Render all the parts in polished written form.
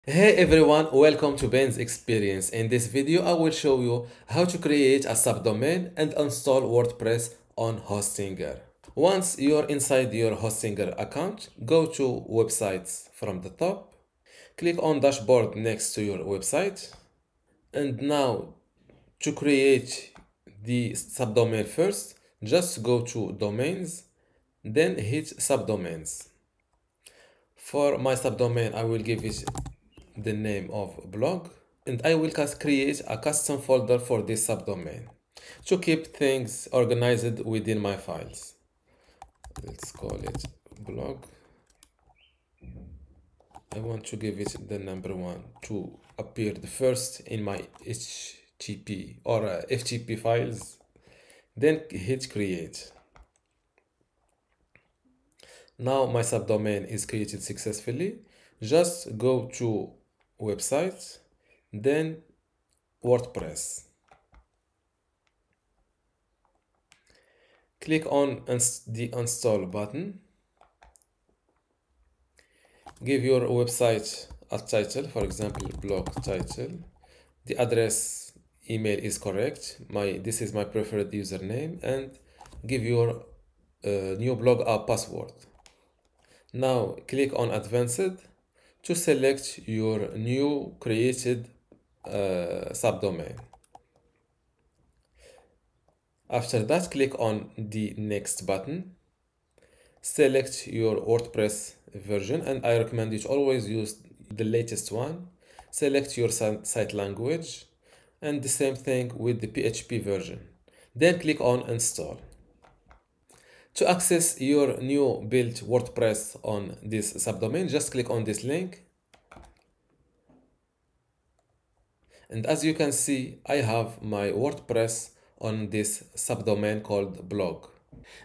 Hey everyone, welcome to Ben's Experience. In this video, I will show you how to create a subdomain and install WordPress on Hostinger. Once you're inside your Hostinger account, go to Websites from the top, click on Dashboard next to your website, and now to create the subdomain first, just go to Domains, then hit Subdomains. For my subdomain, I will give it the name of blog, and I will create a custom folder for this subdomain to keep things organized within my files. Let's call it blog. I want to give it the number 1 to appear the first in my HTTP or FTP files. Then hit create. Now my subdomain is created successfully. Just go to website, then WordPress. Click on the install button. Give your website a title, for example, blog title. The address email is correct. This is my preferred username, and give your new blog a password. Now click on advanced to select your new created subdomain. After that, click on the next button. Select your WordPress version, and I recommend you to always use the latest one. Select your site language, and the same thing with the PHP version. Then click on install. To access your new built WordPress on this subdomain, just click on this link. And as you can see, I have my WordPress on this subdomain called blog.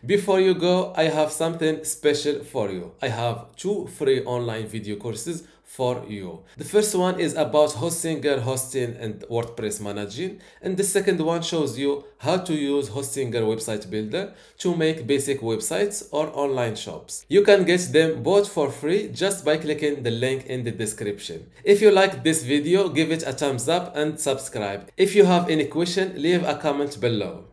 Before you go, I have something special for you. I have 2 free online video courses for you. The first one is about Hostinger hosting and WordPress managing, and the second one shows you how to use Hostinger website builder to make basic websites or online shops. You can get them both for free just by clicking the link in the description. If you liked this video, give it a thumbs up and subscribe. If you have any question, leave a comment below.